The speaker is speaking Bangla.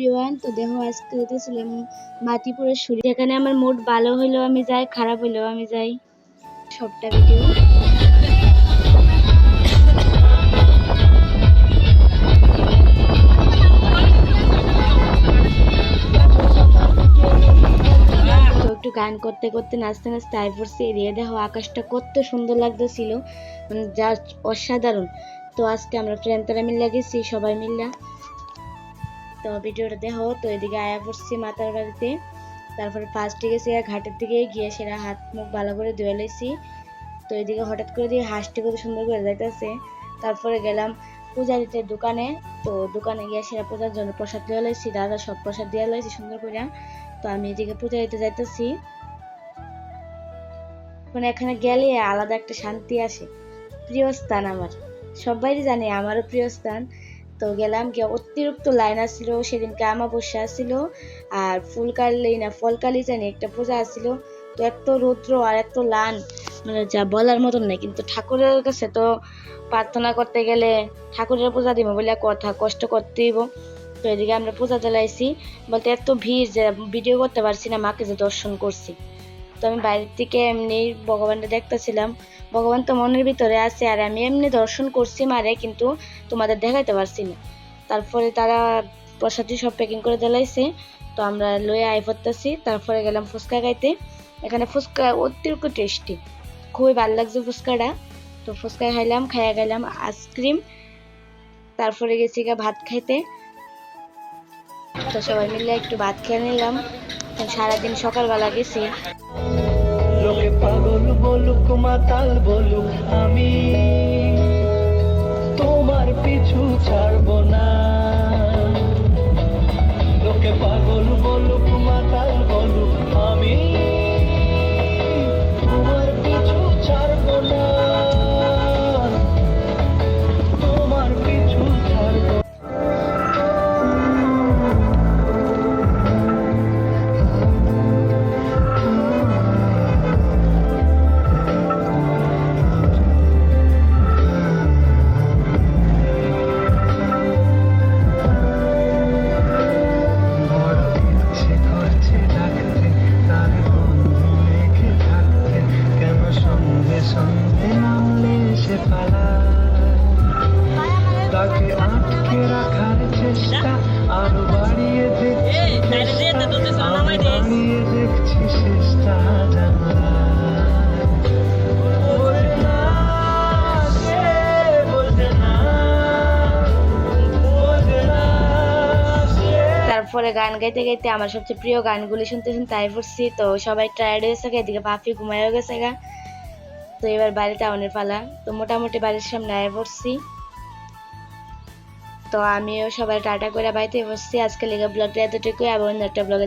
এভরিওয়ান। তো দেখো আজকে যেতেছিলাম মাতিপুরের শরীর। এখানে আমার মুড ভালো হইলেও আমি যাই, খারাপ হইলেও আমি যাই, সবটা ভিডিও। তো একটু গান করতে করতে নাচতে নাচতে আই পড়ছি এদিকে। দেখো আকাশটা কত সুন্দর লাগতেছিল, মানে জাস্ট অসাধারণ। তো আজকে আমরা ফ্রেন্ডরা মিলে গেছি, সবাই মিল্লা। তো ভিডিওটা দেখো। তো এদিকে আয়া পড়ছি মাতার বাড়িতে। তারপরে ফার্স্টে গেছি ঘাটের দিকে, গিয়ে সেরা হাত মুখ ভালো করে ধুয়ে লাইছি। তো এদিকে হঠাৎ করে দিয়ে হাঁসটি কত সুন্দর করে যাইতেছে। তারপরে গেলাম পূজারিতে দোকানে। তো দোকানে গিয়ে সেরা পূজার জন্য প্রসাদ দিয়ে লাইছি, দাদা সব প্রসাদ দিয়ে লাইছি সুন্দর করে। তো আমি এদিকে পূজারিতে যাইতেছি। মানে এখানে গেলে আলাদা একটা শান্তি আসে। প্রিয় স্থান আমার, সবাই জানে আমারও প্রিয় স্থান। তো গেলাম, গিয়ে অতিরিক্ত লাইন আসছিল। সেদিনকে আমাবস্যা আসছিল, আর ফুলকালি না ফলকালি জানি একটা পূজা আসছিল। তো এত রৌদ্র আর এত লাইন, মানে যা বলার মতন নাই। কিন্তু ঠাকুরের কাছে তো প্রার্থনা করতে গেলে ঠাকুরের পূজা দিব বলে কথা, কষ্ট করতেই। তো এদিকে আমরা পূজা চালাইছি, বলতে এত ভিড় যে ভিডিও করতে পারছি না, মাকে যে দর্শন করছি। তো আমি বাইরের থেকে এমনি ভগবানটা দেখতেছিলাম। ভগবান তো মনের ভিতরে আছে, আর আমি এমনি দর্শন করছি মারে, কিন্তু তোমাদের দেখাইতে পারছি না। তারপরে তারা প্রসাদী সব প্যাকিং করে দিলাইছে। তো আমরা লয়ে আই পড়তেছি। তারপরে গেলাম ফুচকা খাইতে। এখানে ফুচকা অতিরিক্ত টেস্টি, খুবই ভালো লাগছে ফুচকাটা। তো ফুচকা খাইলাম, খাইয়া গেলাম আইসক্রিম। তারপরে গেছি ভাত খাইতে। তো সবাই মিলে একটু ভাত খেয়ে নিলাম। সারাদিন সকালবেলা গেছি। লোকে পাগল বলুক মাতাল বলুক, আমি তোমার পিছু ছাড়বো না। লোকে পাগল বলুক মাতাল বলুক, আমি তোমার পিছু ছাড়বো না, তোমার পিছু ছাড়বো। তাকে আটকে রাখার চেষ্টা আরো বাড়িয়ে দেখছি চেষ্টা তারপরে গান গাইতে গাইতে আমার সবচেয়ে প্রিয় গানগুলি শুনতে শুনতে আই পড়ছি। তো সবাই টায়ার্ড হয়েছে, এদিকে পাপি ঘুমাইও গেছে গা। তো এবার বাড়িতে আউনের পালা। তো মোটামুটি বাড়ির সামনে আয় পড়ছি। তো আমিও সবাই টাটা করে বাড়িতে বসছি। আজকে লেগে ব্লগটা এতটুকুই, আবার অন্য একটা ব্লগে